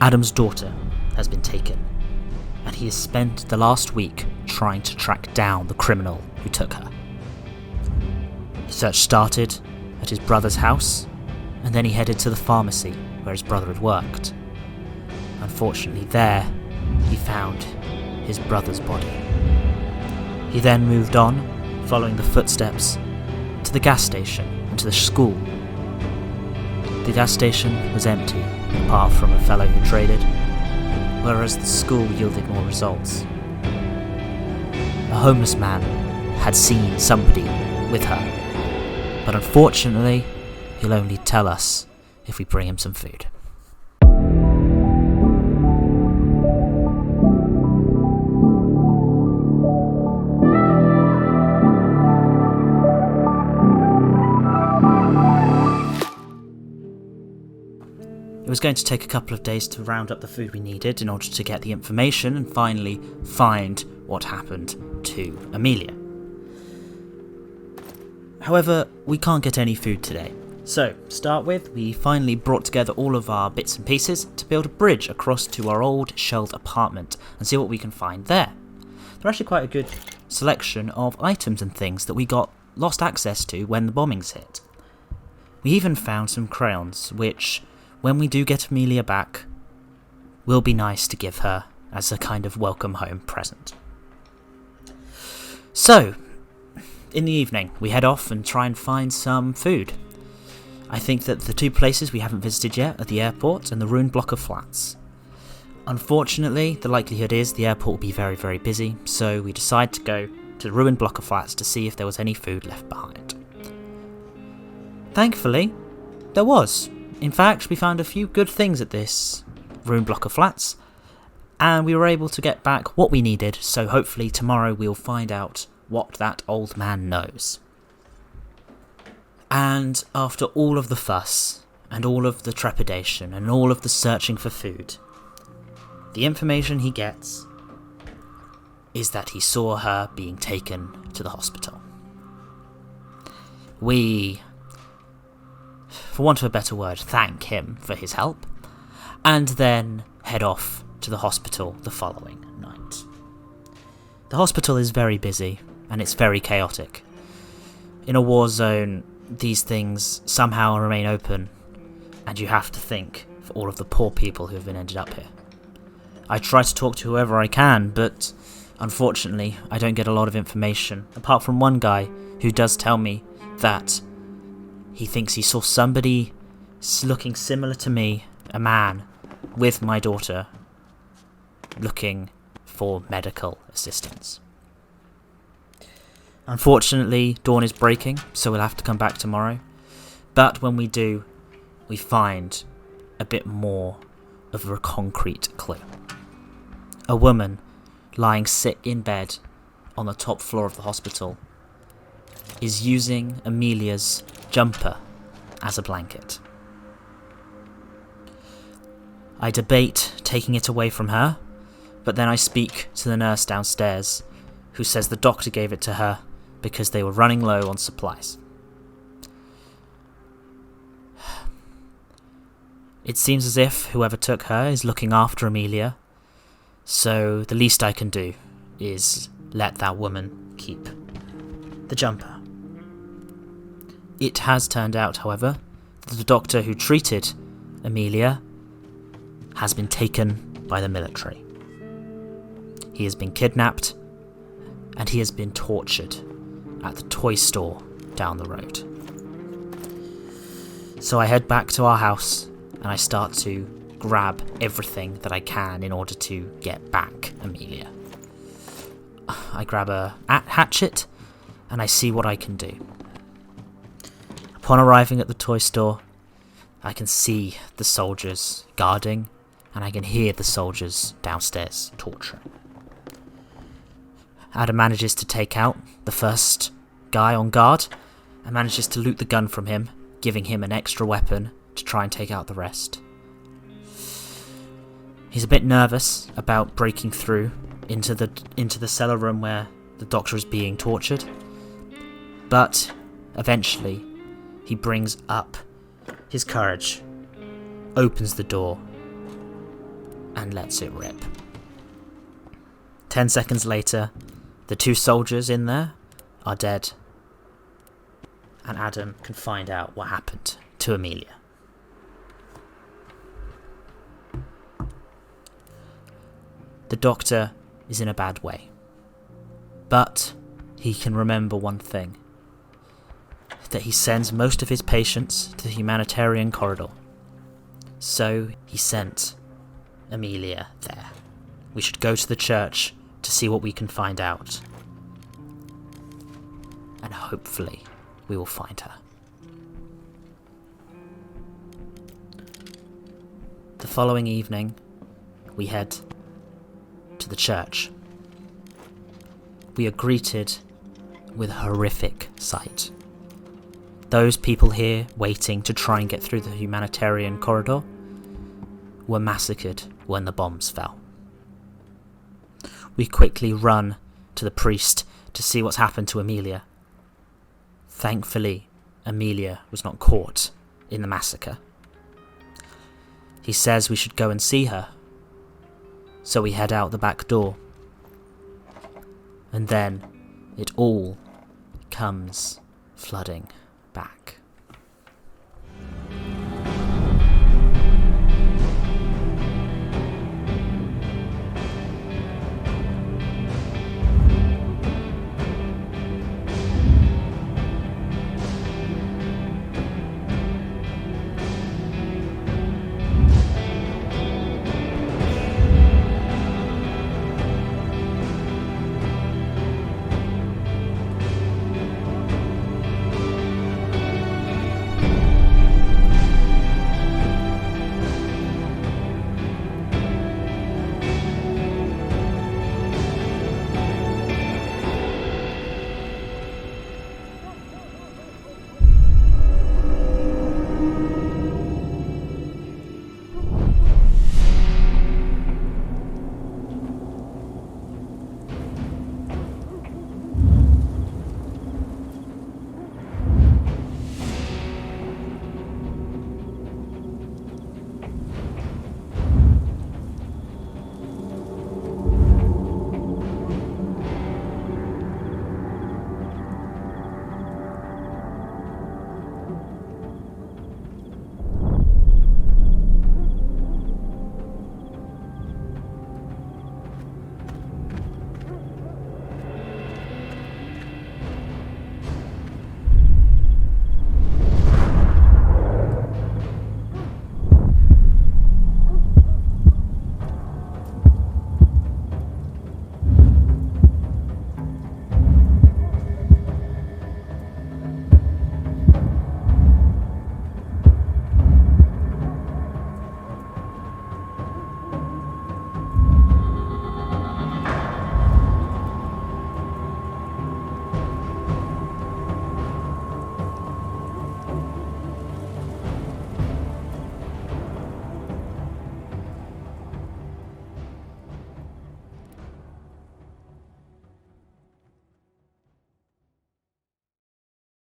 Adam's daughter has been taken, and he has spent the last week trying to track down the criminal who took her. The search started at his brother's house, and then he headed to the pharmacy where his brother had worked. Unfortunately there, he found his brother's body. He then moved on, following the footsteps, to the gas station and to the school. The gas station was empty, apart from a fellow who traded, whereas the school yielded more results. A homeless man had seen somebody with her, but unfortunately, he'll only tell us if we bring him some food. It was going to take a couple of days to round up the food we needed in order to get the information and finally find what happened to Amelia. However, we can't get any food today. So, to start with, we finally brought together all of our bits and pieces to build a bridge across to our old shelled apartment and see what we can find there. There are actually quite a good selection of items and things that we got lost access to when the bombings hit. We even found some crayons, which, when we do get Amelia back, will be nice to give her as a kind of welcome home present. So, in the evening, we head off and try and find some food. I think that the two places we haven't visited yet are the airport and the ruined block of flats. Unfortunately, the likelihood is the airport will be very, very busy, so we decide to go to the ruined block of flats to see if there was any food left behind. Thankfully, there was. In fact, we found a few good things at this ruined block of flats, and we were able to get back what we needed, so hopefully tomorrow we'll find out what that old man knows. And after all of the fuss, and all of the trepidation, and all of the searching for food, the information he gets is that he saw her being taken to the hospital. We, for want of a better word, thank him for his help, and then head off to the hospital the following night. The hospital is very busy, and it's very chaotic. In a war zone, these things somehow remain open, and you have to think for all of the poor people who have been ended up here. I try to talk to whoever I can, but unfortunately I don't get a lot of information, apart from one guy who does tell me that he thinks he saw somebody looking similar to me, a man, with my daughter, looking for medical assistance. Unfortunately, dawn is breaking, so we'll have to come back tomorrow. But when we do, we find a bit more of a concrete clue. A woman lying sick in bed on the top floor of the hospital is using Amelia's jumper as a blanket. I debate taking it away from her, but then I speak to the nurse downstairs, who says the doctor gave it to her because they were running low on supplies. It seems as if whoever took her is looking after Amelia, so the least I can do is let that woman keep the jumper. It has turned out, however, that the doctor who treated Amelia has been taken by the military. He has been kidnapped, and he has been tortured at the toy store down the road. So I head back to our house, and I start to grab everything that I can in order to get back Amelia. I grab a hatchet, and I see what I can do. Upon arriving at the toy store, I can see the soldiers guarding, and I can hear the soldiers downstairs torturing. Adam manages to take out the first guy on guard, and manages to loot the gun from him, giving him an extra weapon to try and take out the rest. He's a bit nervous about breaking through into the cellar room where the doctor is being tortured, but eventually he brings up his courage, opens the door, and lets it rip. 10 seconds later, the 2 soldiers in there are dead, and Adam can find out what happened to Amelia. The doctor is in a bad way, but he can remember one thing, that he sends most of his patients to the humanitarian corridor. So he sent Amelia there. We should go to the church to see what we can find out. And hopefully we will find her. The following evening, we head to the church. We are greeted with a horrific sight. Those people here waiting to try and get through the humanitarian corridor were massacred when the bombs fell. We quickly run to the priest to see what's happened to Amelia. Thankfully, Amelia was not caught in the massacre. He says we should go and see her, so we head out the back door. And then it all comes flooding